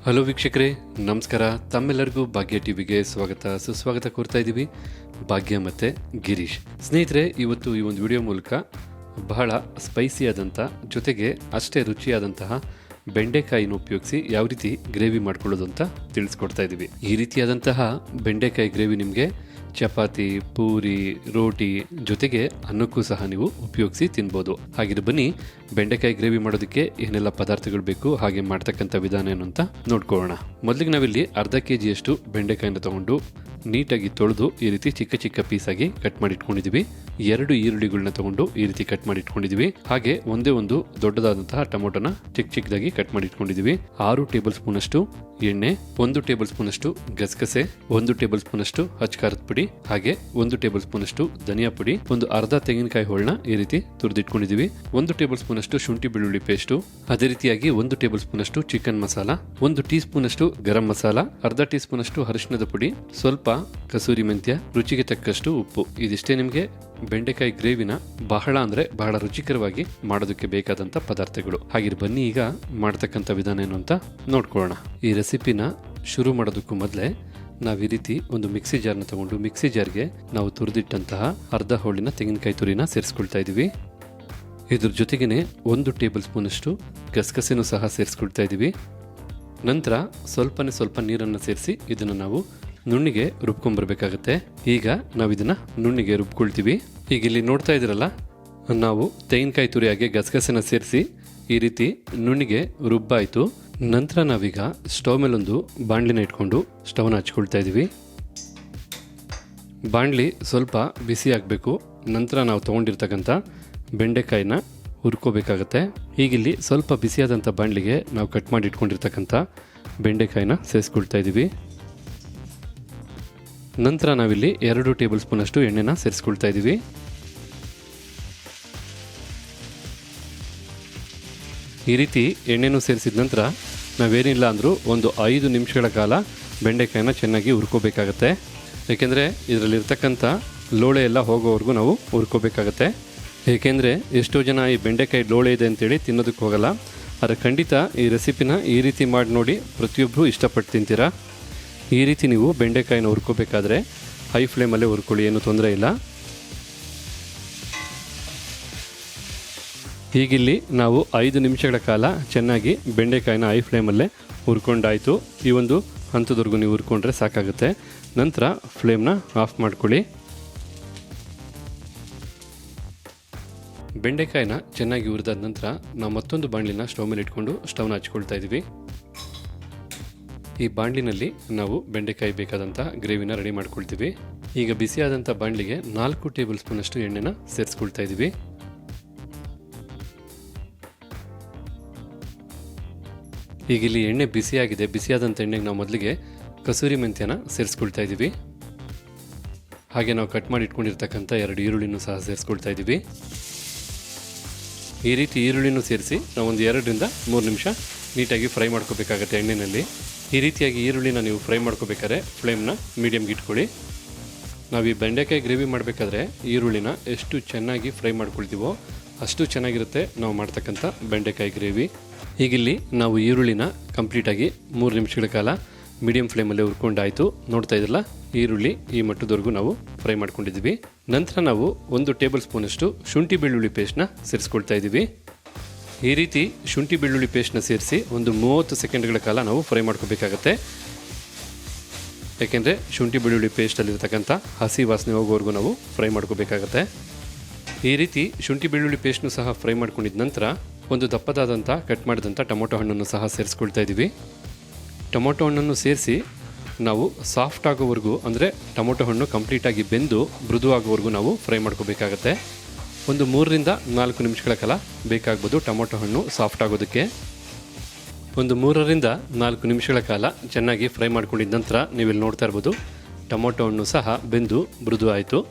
Hello ವೀಕ್ಷಕರೇ, ನಮಸ್ಕಾರ. ತಮ್ಮೆಲ್ಲರಿಗೂ ಭಾಗ್ಯ ಟಿವಿಗೆ ಸುಸ್ವಾಗತ ಕೋರ್ತಾ ಇದ್ದೀವಿ. ಭಾಗ್ಯ ಮತ್ತು ಗಿರೀಶ್. ಸ್ನೇಹಿತರೆ, ಇವತ್ತು ಈ ಒಂದು ವಿಡಿಯೋ ಮೂಲಕ ಬಹಳ ಸ್ಪೈಸಿಯಾದಂಥ ಜೊತೆಗೆ ಅಷ್ಟೇ ರುಚಿಯಾದಂತಹ ಬೆಂಡೆಕಾಯಿನ ಉಪಯೋಗಿಸಿ ಯಾವ ರೀತಿ ಗ್ರೇವಿ ಮಾಡ್ಕೊಳ್ಳೋದು ಅಂತ ತಿಳಿಸ್ಕೊಡ್ತಾ ಇದ್ದೀವಿ. ಈ ರೀತಿಯಾದಂತಹ ಬೆಂಡೆಕಾಯಿ ಗ್ರೇವಿ ನಿಮಗೆ ಚಪಾತಿ, ಪೂರಿ, ರೋಟಿ ಜೊತೆಗೆ ಅನ್ನಕ್ಕೂ ಸಹ ನೀವು ಉಪಯೋಗಿಸಿ ತಿನ್ಬೋದು. ಹಾಗೆ ಬನ್ನಿ, ಬೆಂಡೆಕಾಯಿ ಗ್ರೇವಿ ಮಾಡೋದಕ್ಕೆ ಏನೆಲ್ಲ ಪದಾರ್ಥಗಳು ಬೇಕು, ಹಾಗೆ ಮಾಡ್ತಕ್ಕಂಥ ವಿಧಾನ ಏನು ಅಂತ ನೋಡ್ಕೊಳ್ಳೋಣ. ಮೊದಲಿಗೆ ನಾವಿಲ್ಲಿ ಅರ್ಧ ಕೆಜಿಯಷ್ಟು ಬೆಂಡೆಕಾಯಿನ ತಗೊಂಡು ನೀಟಾಗಿ ತೊಳೆದು ಈ ರೀತಿ ಚಿಕ್ಕ ಚಿಕ್ಕ ಪೀಸಾಗಿ ಕಟ್ ಮಾಡಿ ಇಟ್ಕೊಂಡಿದೀವಿ. 2 ಈರುಳ್ಳಿಗಳನ್ನ ತಗೊಂಡು ಈ ರೀತಿ ಕಟ್ ಮಾಡಿ ಇಟ್ಕೊಂಡಿದೀವಿ. ಹಾಗೆ ಒಂದೇ ಒಂದು ದೊಡ್ಡದಾದಂತಹ ಟೊಮೊಟೊನ ಚಿಕ್ಕದಾಗಿ ಕಟ್ ಮಾಡಿ ಇಟ್ಕೊಂಡಿದೀವಿ. 6 ಟೇಬಲ್ ಸ್ಪೂನ್ ಅಷ್ಟು ಎಣ್ಣೆ, 1 ಟೇಬಲ್ ಸ್ಪೂನ್ ಅಷ್ಟು ಗಸಗಸೆ, 1 ಟೇಬಲ್ ಸ್ಪೂನ್ ಅಷ್ಟು ಖಾರದ ಪುಡಿ, ಹಾಗೆ 1 ಟೇಬಲ್ ಸ್ಪೂನ್ ಅಷ್ಟು ಧನಿಯಾ ಪುಡಿ, ಒಂದು ಅರ್ಧ ತೆಂಗಿನಕಾಯಿ ಹೋಳನ್ನ ಈ ರೀತಿ ತುರಿದಿಟ್ಕೊಂಡಿದೀವಿ. 1 ಟೇಬಲ್ ಸ್ಪೂನ್ ಅಷ್ಟು ಶುಂಠಿ ಬೆಳ್ಳುಳ್ಳಿ ಪೇಸ್ಟು, ಅದೇ ರೀತಿಯಾಗಿ 1 ಟೇಬಲ್ ಸ್ಪೂನ್ ಅಷ್ಟು ಚಿಕನ್ ಮಸಾಲ, 1 ಟೀ ಸ್ಪೂನ್ ಅಷ್ಟು ಗರಂ ಮಸಾಲ, ಅರ್ಧ ಟೀ ಸ್ಪೂನ್ ಅಷ್ಟು ಅರಿಶಿಣದ ಪುಡಿ, ಸ್ವಲ್ಪ ಕಸೂರಿ ಮೆಂತ್ಯ, ರುಚಿಗೆ ತಕ್ಕಷ್ಟು ಉಪ್ಪು. ಇದಿಷ್ಟೇ ನಿಮಗೆ ಬೆಂಡೆಕಾಯಿ ಗ್ರೇವಿನ ಬಹಳ ರುಚಿಕರವಾಗಿ ಮಾಡೋದಕ್ಕೆ ಬೇಕಾದಂತ ಪದಾರ್ಥಗಳು. ಹಾಗೆ ಬನ್ನಿ, ಈಗ ಮಾಡತಕ್ಕಂಥ ವಿಧಾನ ಏನು ಅಂತ ನೋಡ್ಕೊಳ್ಳೋಣ. ಈ ರೆಸಿಪಿನ ಶುರು ಮಾಡೋದಕ್ಕೂ ಮೊದಲೇ ನಾವು ಈ ರೀತಿ ಒಂದು ಮಿಕ್ಸಿ ಜಾರ್ನ ತಗೊಂಡು ಮಿಕ್ಸಿ ಜಾರ್ಗೆ ನಾವು ತುರಿದಿಟ್ಟಂತಹ ಅರ್ಧ ಹೋಳಿನ ತೆಂಗಿನಕಾಯಿ ತುರಿನ ಸೇರಿಸ್ಕೊಳ್ತಾ ಇದೀವಿ. ಇದ್ರ ಜೊತೆಗೇನೆ 1 ಟೇಬಲ್ ಸ್ಪೂನ್ ಅಷ್ಟು ಗಸಗಸೆನೂ ಸಹ ಸೇರಿಸ್ಕೊಳ್ತಾ ಇದೀವಿ. ನಂತರ ಸ್ವಲ್ಪ ನೀರನ್ನು ಸೇರಿಸಿ ಇದನ್ನು ನಾವು ನುಣ್ಣಿಗೆ ರುಬ್ಕೊಂಡ್ಬರ್ಬೇಕಾಗತ್ತೆ. ಈಗ ನಾವು ಇದನ್ನ ನುಣ್ಣಿಗೆ ರುಬ್ಕೊಳ್ತೀವಿ. ಈಗ ಇಲ್ಲಿ ನೋಡ್ತಾ ಇದ್ದೀರಲ್ಲ, ನಾವು ತೆಂಗಿನಕಾಯಿ ತುರಿಯಾಗೆ ಗಸಗಸೆನ ಸೇರಿಸಿ ಈ ರೀತಿ ನುಣ್ಣಿಗೆ ರುಬ್ಬಾಯಿತು. ನಂತರ ನಾವೀಗ ಸ್ಟವ್ ಮೇಲೊಂದು ಬಾಣಲಿನ ಇಟ್ಕೊಂಡು ಸ್ಟವ್ನ ಹಚ್ಕೊಳ್ತಾ ಇದ್ದೀವಿ. ಬಾಣಲಿ ಸ್ವಲ್ಪ ಬಿಸಿ ಆಗಬೇಕು. ನಂತರ ನಾವು ತೊಗೊಂಡಿರ್ತಕ್ಕಂಥ ಬೆಂಡೆಕಾಯಿನ ಹುರ್ಕೋಬೇಕಾಗತ್ತೆ. ಹೀಗಿಲ್ಲಿ ಸ್ವಲ್ಪ ಬಿಸಿಯಾದಂಥ ಬಾಣಲಿಗೆ ನಾವು ಕಟ್ ಮಾಡಿ ಇಟ್ಕೊಂಡಿರ್ತಕ್ಕಂಥ ಬೆಂಡೆಕಾಯಿನ ಸೇರಿಸ್ಕೊಳ್ತಾ ಇದ್ದೀವಿ. ನಂತರ ನಾವಿಲ್ಲಿ 2 ಟೇಬಲ್ ಸ್ಪೂನ್ ಅಷ್ಟು ಎಣ್ಣೆನ ಸೇರಿಸ್ಕೊಳ್ತಾ ಇದ್ದೀವಿ. ಈ ರೀತಿ ಎಣ್ಣೆನೂ ಸೇರಿಸಿದ ನಂತರ ನಾವೇನಿಲ್ಲ ಅಂದರೂ ಒಂದು 5 ನಿಮಿಷಗಳ ಕಾಲ ಬೆಂಡೆಕಾಯಿನ ಚೆನ್ನಾಗಿ ಹುರ್ಕೋಬೇಕಾಗತ್ತೆ. ಏಕೆಂದರೆ ಇದರಲ್ಲಿರ್ತಕ್ಕಂಥ ಲೋಳೆ ಎಲ್ಲ ಹೋಗೋವರೆಗೂ ನಾವು ಹುರ್ಕೋಬೇಕಾಗತ್ತೆ. ಏಕೆಂದರೆ ಎಷ್ಟೋ ಜನ ಈ ಬೆಂಡೆಕಾಯಿ ಲೋಳೆ ಇದೆ ಅಂತೇಳಿ ತಿನ್ನೋದಕ್ಕೆ ಹೋಗಲ್ಲ. ಆದರೆ ಖಂಡಿತ ಈ ರೆಸಿಪಿನ ಈ ರೀತಿ ಮಾಡಿ ನೋಡಿ, ಪ್ರತಿಯೊಬ್ಬರು ಇಷ್ಟಪಟ್ಟು ತಿಂತೀರಾ. ಈ ರೀತಿ ನೀವು ಬೆಂಡೆಕಾಯಿನ ಹುರ್ಕೋಬೇಕಾದ್ರೆ ಹೈ ಫ್ಲೇಮಲ್ಲೇ ಹುರ್ಕೊಳ್ಳಿ, ಏನೂ ತೊಂದರೆ ಇಲ್ಲ. ಹೀಗಿಲ್ಲಿ ನಾವು 5 ನಿಮಿಷಗಳ ಕಾಲ ಚೆನ್ನಾಗಿ ಬೆಂಡೆಕಾಯಿನ ಹೈ ಫ್ಲೇಮಲ್ಲೇ ಹುರ್ಕೊಂಡಾಯಿತು. ಈ ಒಂದು ಹಂತದವರೆಗೂ ನೀವು ಹುರ್ಕೊಂಡ್ರೆ ಸಾಕಾಗುತ್ತೆ. ನಂತರ ಫ್ಲೇಮ್ನ ಆಫ್ ಮಾಡ್ಕೊಳ್ಳಿ. ಬೆಂಡೆಕಾಯಿನ ಚೆನ್ನಾಗಿ ಹುರಿದಾದ ನಂತರ ನಾವು ಮತ್ತೊಂದು ಬಾಣಲಿನ ಸ್ಟವ್ ಮೇಲೆ ಇಟ್ಕೊಂಡು ಸ್ಟವ್ನ ಹಚ್ಕೊಳ್ತಾ ಇದ್ದೀವಿ. ಈ ಬಾಣಲಿನಲ್ಲಿ ನಾವು ಬೆಂಡೆಕಾಯಿ ಬೇಕಾದಂಥ ಗ್ರೇವಿನ ರೆಡಿ ಮಾಡ್ಕೊಳ್ತೀವಿ. ಈಗ ಬಿಸಿಯಾದಂಥ ಬಾಣಲಿಗೆ 4 ಟೇಬಲ್ ಸ್ಪೂನ್ ಅಷ್ಟು ಎಣ್ಣೆನ ಸೇರಿಸ್ಕೊಳ್ತಾ ಇದ್ದೀವಿ. ಈಗ ಇಲ್ಲಿ ಎಣ್ಣೆ ಬಿಸಿಯಾಗಿದೆ. ಬಿಸಿಯಾದಂಥ ಎಣ್ಣೆಗೆ ನಾವು ಮೊದಲಿಗೆ ಕಸೂರಿ ಮೆಂತ್ಯನ ಸೇರಿಸ್ಕೊಳ್ತಾ ಇದ್ದೀವಿ. ಹಾಗೆ ನಾವು ಕಟ್ ಮಾಡಿ ಇಟ್ಕೊಂಡಿರ್ತಕ್ಕಂಥ 2 ಈರುಳ್ಳಿನೂ ಸಹ ಸೇರಿಸ್ಕೊಳ್ತಾ ಇದ್ದೀವಿ. ಈ ರೀತಿ ಈರುಳ್ಳಿನೂ ಸೇರಿಸಿ ನಾವು ಒಂದು 2 ರಿಂದ 3 ನಿಮಿಷ ನೀಟಾಗಿ ಫ್ರೈ ಮಾಡ್ಕೋಬೇಕಾಗತ್ತೆ ಎಣ್ಣೆಯಲ್ಲಿ. ಈ ರೀತಿಯಾಗಿ ಈರುಳ್ಳಿನ ನೀವು ಫ್ರೈ ಮಾಡ್ಕೋಬೇಕಾದ್ರೆ ಫ್ಲೇಮ್ನ ಮೀಡಿಯಮ್ಗೆ ಇಟ್ಕೊಳ್ಳಿ. ನಾವು ಈ ಬೆಂಡೆಕಾಯಿ ಗ್ರೇವಿ ಮಾಡಬೇಕಾದ್ರೆ ಈರುಳ್ಳಿನ ಎಷ್ಟು ಚೆನ್ನಾಗಿ ಫ್ರೈ ಮಾಡ್ಕೊಳ್ತೀವೋ ಅಷ್ಟು ಚೆನ್ನಾಗಿರುತ್ತೆ ನಾವು ಮಾಡ್ತಕ್ಕಂಥ ಬೆಂಡೆಕಾಯಿ ಗ್ರೇವಿ. ಹೀಗಿಲ್ಲಿ ನಾವು ಈರುಳ್ಳಿನ ಕಂಪ್ಲೀಟಾಗಿ 3 ನಿಮಿಷಗಳ ಕಾಲ ಮೀಡಿಯಂ ಫ್ಲೇಮಲ್ಲೇ ಹುರ್ಕೊಂಡಾಯಿತು. ನೋಡ್ತಾ ಇದ್ರಲ್ಲ, ಈರುಳ್ಳಿ ಈ ಮಟ್ಟದವರೆಗೂ ನಾವು ಫ್ರೈ ಮಾಡ್ಕೊಂಡಿದ್ದೀವಿ. ನಂತರ ನಾವು 1 ಟೇಬಲ್ ಸ್ಪೂನ್ ಅಷ್ಟು ಶುಂಠಿ ಬೆಳ್ಳುಳ್ಳಿ ಪೇಸ್ಟ್ನ ಸೇರಿಸ್ಕೊಳ್ತಾ ಇದ್ದೀವಿ. ಈ ರೀತಿ ಶುಂಠಿ ಬೆಳ್ಳುಳ್ಳಿ ಪೇಸ್ಟ್ನ ಸೇರಿಸಿ ಒಂದು 30 ಸೆಕೆಂಡ್ಗಳ ಕಾಲ ನಾವು ಫ್ರೈ ಮಾಡ್ಕೋಬೇಕಾಗತ್ತೆ. ಯಾಕೆಂದರೆ ಶುಂಠಿ ಬೆಳ್ಳುಳ್ಳಿ ಪೇಸ್ಟಲ್ಲಿರ್ತಕ್ಕಂಥ ಹಸಿ ವಾಸನೆ ಹೋಗೋವರೆಗೂ ನಾವು ಫ್ರೈ ಮಾಡ್ಕೋಬೇಕಾಗತ್ತೆ. ಈ ರೀತಿ ಶುಂಠಿ ಬೆಳ್ಳುಳ್ಳಿ ಪೇಸ್ಟ್ನು ಸಹ ಫ್ರೈ ಮಾಡ್ಕೊಂಡಿದ ನಂತರ ಒಂದು ದಪ್ಪದಾದಂಥ ಕಟ್ ಮಾಡಿದಂಥ ಟೊಮೊಟೊ ಹಣ್ಣನ್ನು ಸಹ ಸೇರಿಸ್ಕೊಳ್ತಾ ಇದ್ದೀವಿ. ಟೊಮೊಟೊ ಹಣ್ಣನ್ನು ಸೇರಿಸಿ ನಾವು ಸಾಫ್ಟ್ ಆಗೋವರೆಗೂ, ಅಂದರೆ ಟೊಮೊಟೊ ಹಣ್ಣು ಕಂಪ್ಲೀಟಾಗಿ ಬೆಂದು ಮೃದು ಆಗೋವರೆಗೂ ನಾವು ಫ್ರೈ ಮಾಡ್ಕೋಬೇಕಾಗತ್ತೆ. ಒಂದು 3 ರಿಂದ 4 ನಿಮಿಷಗಳ ಕಾಲ ಬೇಕಾಗ್ಬೋದು ಟೊಮೊಟೊ ಹಣ್ಣು ಸಾಫ್ಟ್ ಆಗೋದಕ್ಕೆ. ಒಂದು 3 ರಿಂದ 4 ನಿಮಿಷಗಳ ಕಾಲ ಚೆನ್ನಾಗಿ ಫ್ರೈ ಮಾಡ್ಕೊಂಡಿದ್ದ ನಂತರ ನೀವಿಲ್ಲಿ ನೋಡ್ತಾ ಇರ್ಬೋದು, ಟೊಮೊಟೊ ಹಣ್ಣು ಸಹ ಬೆಂದು ಮೃದು ಆಯಿತು.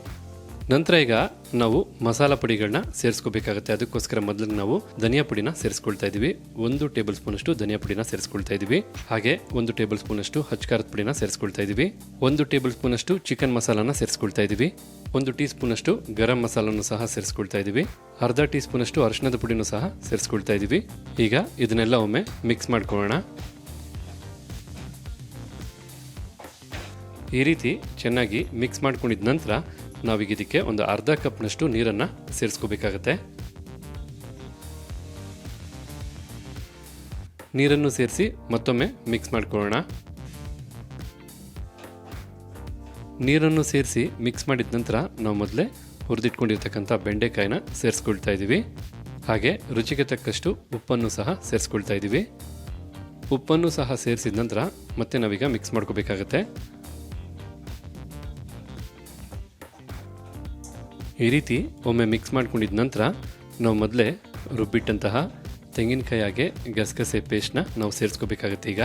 ನಂತರ ಈಗ ನಾವು ಮಸಾಲ ಪುಡಿಗಳನ್ನ ಸೇರಿಸ್ಕೋಬೇಕಾಗುತ್ತೆ. ಅದಕ್ಕೋಸ್ಕರ ಮೊದಲಿಗೆ ನಾವು ಧನಿಯಾ ಪುಡಿನ ಸೇರಿಸ್ಕೊಳ್ತಾ ಇದ್ದೀವಿ. 1 ಟೇಬಲ್ ಸ್ಪೂನ್ ಅಷ್ಟು ಧನಿಯಾ ಪುಡಿನ ಸೇರಿಸ್ಕೊಳ್ತಾ ಇದ್ದೀವಿ. ಹಾಗೆ 1 ಟೇಬಲ್ ಸ್ಪೂನ್ ಅಷ್ಟು ಖಾರದ ಪುಡಿನ ಸೇರಿಸ್ಕೊಳ್ತಾ ಇದ್ದೀವಿ. 1 ಟೇಬಲ್ ಸ್ಪೂನ್ ಅಷ್ಟು ಚಿಕನ್ ಮಸಾಲಾನ ಸೇರಿಸ್ಕೊಳ್ತಾ ಇದ್ದೀವಿ. 1 ಟೀ ಸ್ಪೂನ್ ಅಷ್ಟು ಗರಂ ಮಸಾಲನ್ನು ಸಹ ಸೇರಿಸ್ಕೊಳ್ತಾ ಇದ್ದೀವಿ. ಅರ್ಧ ಟೀ ಸ್ಪೂನ್ ಅಷ್ಟು ಅರಿಶಿಣದ ಪುಡಿನೂ ಸಹ ಸೇರಿಸ್ಕೊಳ್ತಾ ಇದ್ದೀವಿ. ಈಗ ಇದನ್ನೆಲ್ಲ ಒಮ್ಮೆ ಮಿಕ್ಸ್ ಮಾಡ್ಕೊಳ್ಳೋಣ. ಈ ರೀತಿ ಚೆನ್ನಾಗಿ ಮಿಕ್ಸ್ ಮಾಡ್ಕೊಂಡಿದ ನಂತರ ನಾವೀಗ ಇದಕ್ಕೆ ಒಂದು ಅರ್ಧ ಕಪ್ನಷ್ಟು ನೀರನ್ನು ಸೇರಿಸ್ಕೋಬೇಕಾಗತ್ತೆ. ನೀರನ್ನು ಸೇರಿಸಿ ಮತ್ತೊಮ್ಮೆ ಮಿಕ್ಸ್ ಮಾಡ್ಕೊಳ್ಳೋಣ. ನೀರನ್ನು ಸೇರಿಸಿ ಮಿಕ್ಸ್ ಮಾಡಿದ ನಂತರ ನಾವು ಮೊದಲೇ ಹುರಿದಿಟ್ಕೊಂಡಿರ್ತಕ್ಕಂಥ ಬೆಂಡೆಕಾಯಿನ ಸೇರಿಸ್ಕೊಳ್ತಾ ಇದ್ದೀವಿ. ಹಾಗೆ ರುಚಿಗೆ ತಕ್ಕಷ್ಟು ಉಪ್ಪನ್ನು ಸಹ ಸೇರಿಸ್ಕೊಳ್ತಾ ಇದ್ದೀವಿ. ಉಪ್ಪನ್ನು ಸಹ ಸೇರಿಸಿದ ನಂತರ ಮತ್ತೆ ನಾವೀಗ ಮಿಕ್ಸ್ ಮಾಡ್ಕೋಬೇಕಾಗತ್ತೆ. ಈ ರೀತಿ ಒಮ್ಮೆ ಮಿಕ್ಸ್ ಮಾಡ್ಕೊಂಡಿದ ನಂತರ ನಾವು ಮೊದಲೇ ರುಬ್ಬಿಟ್ಟಂತಹ ತೆಂಗಿನಕಾಯಿ ಹಾಗೆ ಗಸಗಸೆ ಪೇಸ್ಟ್ನ ನಾವು ಸೇರಿಸ್ಕೋಬೇಕಾಗತ್ತೆ. ಈಗ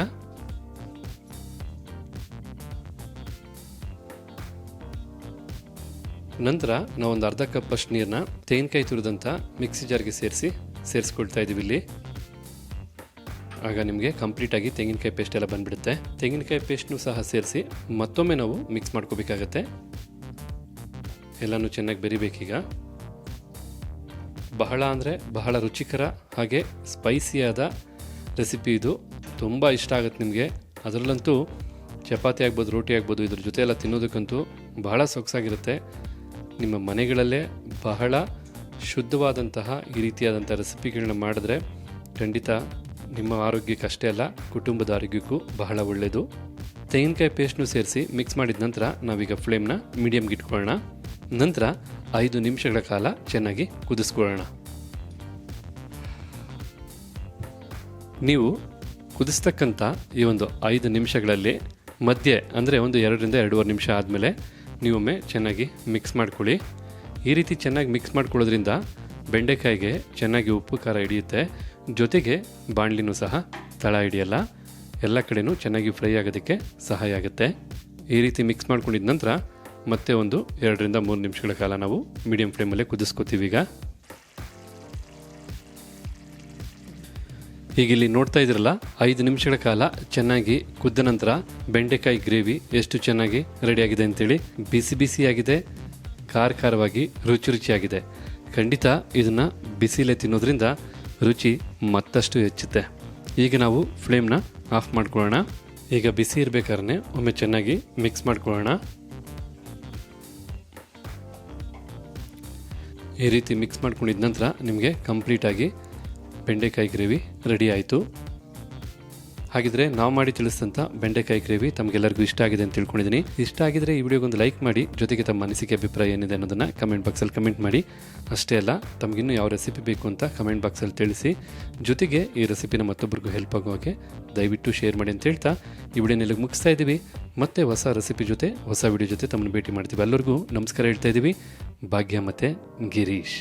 ನಂತರ ನಾವು ಒಂದು ಅರ್ಧ ಕಪ್ಪಷ್ಟು ನೀರನ್ನ ತೆಂಗಿನಕಾಯಿ ತುರಿದಂಥ ಮಿಕ್ಸಿ ಜಾರ್ಗೆ ಸೇರಿಸ್ಕೊಳ್ತಾ ಇದ್ದೀವಿ ಇಲ್ಲಿ. ಆಗ ನಿಮಗೆ ಕಂಪ್ಲೀಟಾಗಿ ತೆಂಗಿನಕಾಯಿ ಪೇಸ್ಟ್ ಎಲ್ಲ ಬಂದ್ಬಿಡುತ್ತೆ. ತೆಂಗಿನಕಾಯಿ ಪೇಸ್ಟ್ನು ಸಹ ಸೇರಿಸಿ ಮತ್ತೊಮ್ಮೆ ನಾವು ಮಿಕ್ಸ್ ಮಾಡ್ಕೋಬೇಕಾಗತ್ತೆ. ಎಲ್ಲನೂ ಚೆನ್ನಾಗಿ ಬೆರಿಬೇಕೀಗ. ಬಹಳ ಅಂದರೆ ಬಹಳ ರುಚಿಕರ ಹಾಗೆ ಸ್ಪೈಸಿಯಾದ ರೆಸಿಪಿ ಇದು. ತುಂಬ ಇಷ್ಟ ಆಗುತ್ತೆ ನಿಮಗೆ. ಅದರಲ್ಲಂತೂ ಚಪಾತಿ ಆಗ್ಬೋದು, ರೋಟಿ ಆಗ್ಬೋದು, ಇದ್ರ ಜೊತೆ ಎಲ್ಲ ತಿನ್ನೋದಕ್ಕಂತೂ ಬಹಳ ಸೊಗಸಾಗಿರುತ್ತೆ. ನಿಮ್ಮ ಮನೆಗಳಲ್ಲೇ ಬಹಳ ಶುದ್ಧವಾದಂತಹ ಈ ರೀತಿಯಾದಂಥ ರೆಸಿಪಿಗಳನ್ನ ಮಾಡಿದ್ರೆ ಖಂಡಿತ ನಿಮ್ಮ ಆರೋಗ್ಯಕ್ಕಷ್ಟೇ ಅಲ್ಲ, ಕುಟುಂಬದ ಆರೋಗ್ಯಕ್ಕೂ ಬಹಳ ಒಳ್ಳೆಯದು. ತೆಂಗಿನಕಾಯಿ ಪೇಸ್ಟ್ನು ಸೇರಿಸಿ ಮಿಕ್ಸ್ ಮಾಡಿದ ನಂತರ ನಾವೀಗ ಫ್ಲೇಮ್ನ ಮೀಡಿಯಮ್ಗೆ ಇಟ್ಕೊಳ್ಳೋಣ. ನಂತರ 5 ನಿಮಿಷಗಳ ಕಾಲ ಚೆನ್ನಾಗಿ ಕುದಿಸ್ಕೊಳ್ಳೋಣ. ನೀವು ಕುದಿಸ್ತಕ್ಕಂಥ ಈ ಒಂದು 5 ನಿಮಿಷಗಳಲ್ಲಿ ಮಧ್ಯೆ ಅಂದರೆ ಒಂದು 2 ರಿಂದ 2.5 ನಿಮಿಷ ಆದಮೇಲೆ ನೀವೊಮ್ಮೆ ಚೆನ್ನಾಗಿ ಮಿಕ್ಸ್ ಮಾಡ್ಕೊಳ್ಳಿ. ಈ ರೀತಿ ಚೆನ್ನಾಗಿ ಮಿಕ್ಸ್ ಮಾಡ್ಕೊಳ್ಳೋದ್ರಿಂದ ಬೆಂಡೆಕಾಯಿಗೆ ಚೆನ್ನಾಗಿ ಉಪ್ಪು ಖಾರ ಹಿಡಿಯುತ್ತೆ. ಜೊತೆಗೆ ಬಾಣಲಿನೂ ಸಹ ತಳ ಹಿಡಿಯಲ್ಲ, ಎಲ್ಲ ಕಡೆನೂ ಚೆನ್ನಾಗಿ ಫ್ರೈ ಆಗೋದಕ್ಕೆ ಸಹಾಯ ಆಗುತ್ತೆ. ಈ ರೀತಿ ಮಿಕ್ಸ್ ಮಾಡ್ಕೊಂಡಿದ ನಂತರ ಮತ್ತೆ ಒಂದು 2 ರಿಂದ 3 ನಿಮಿಷಗಳ ಕಾಲ ನಾವು ಮೀಡಿಯಂ ಫ್ಲೇಮಲ್ಲೇ ಕುದಿಸ್ಕೋತೀವಿ. ಈಗ ಇಲ್ಲಿ ನೋಡ್ತಾ ಇದ್ದೀರಲ್ಲ, 5 ನಿಮಿಷಗಳ ಕಾಲ ಚೆನ್ನಾಗಿ ಕುದ್ದ ನಂತರ ಬೆಂಡೆಕಾಯಿ ಗ್ರೇವಿ ಎಷ್ಟು ಚೆನ್ನಾಗಿ ರೆಡಿಯಾಗಿದೆ ಅಂತೇಳಿ. ಬಿಸಿ ಬಿಸಿಯಾಗಿದೆ, ಖಾರವಾಗಿ ರುಚಿಯಾಗಿದೆ. ಖಂಡಿತ ಇದನ್ನು ಬಿಸಿಲೇ ತಿನ್ನೋದ್ರಿಂದ ರುಚಿ ಮತ್ತಷ್ಟು ಹೆಚ್ಚುತ್ತೆ. ಈಗ ನಾವು ಫ್ಲೇಮ್ನ ಆಫ್ ಮಾಡ್ಕೊಳ್ಳೋಣ. ಈಗ ಬಿಸಿ ಇರಬೇಕಾದ್ರೆ ಒಮ್ಮೆ ಚೆನ್ನಾಗಿ ಮಿಕ್ಸ್ ಮಾಡ್ಕೊಳ್ಳೋಣ. ಈ ರೀತಿ ಮಿಕ್ಸ್ ಮಾಡ್ಕೊಂಡಿದ ನಂತರ ನಿಮಗೆ ಕಂಪ್ಲೀಟಾಗಿ ಬೆಂಡೆಕಾಯಿ ಗ್ರೇವಿ ರೆಡಿ ಆಯಿತು. ಹಾಗಿದ್ರೆ ನಾವು ಮಾಡಿ ತಿಳಿಸಿದಂಥ ಬೆಂಡೆಕಾಯಿ ಗ್ರೇವಿ ತಮಗೆಲ್ಲರಿಗೂ ಇಷ್ಟ ಆಗಿದೆ ಅಂತ ತಿಳ್ಕೊಂಡಿದ್ದೀನಿ. ಇಷ್ಟ ಆಗಿದ್ರೆ ಈ ವಿಡಿಯೋಗೊಂದು ಲೈಕ್ ಮಾಡಿ, ಜೊತೆಗೆ ತಮ್ಮ ಅನಿಸಿಕೆ ಅಭಿಪ್ರಾಯ ಏನಿದೆ ಅನ್ನೋದನ್ನು ಕಮೆಂಟ್ ಬಾಕ್ಸಲ್ಲಿ ಕಮೆಂಟ್ ಮಾಡಿ. ಅಷ್ಟೇ ಅಲ್ಲ, ತಮಗಿನ್ನೂ ಯಾವ ರೆಸಿಪಿ ಬೇಕು ಅಂತ ಕಮೆಂಟ್ ಬಾಕ್ಸಲ್ಲಿ ತಿಳಿಸಿ. ಜೊತೆಗೆ ಈ ರೆಸಿಪಿನ ಮತ್ತೊಬ್ಬರಿಗೂ ಹೆಲ್ಪ್ ಆಗೋ ಹಾಗೆ ದಯವಿಟ್ಟು ಶೇರ್ ಮಾಡಿ ಅಂತ ಹೇಳ್ತಾ ಈ ವಿಡಿಯೋನೆಲ್ಲ ಮುಗಿಸ್ತಾ ಇದ್ದೀವಿ. ಮತ್ತೆ ಹೊಸ ರೆಸಿಪಿ ಜೊತೆ, ಹೊಸ ವಿಡಿಯೋ ಜೊತೆ ತಮ್ಮನ್ನು ಭೇಟಿ ಮಾಡ್ತೀವಿ. ಎಲ್ಲರಿಗೂ ನಮಸ್ಕಾರ ಹೇಳ್ತಾ ಇದ್ದೀವಿ. ಭಾಗ್ಯ ಮತ್ತು ಗಿರೀಶ್.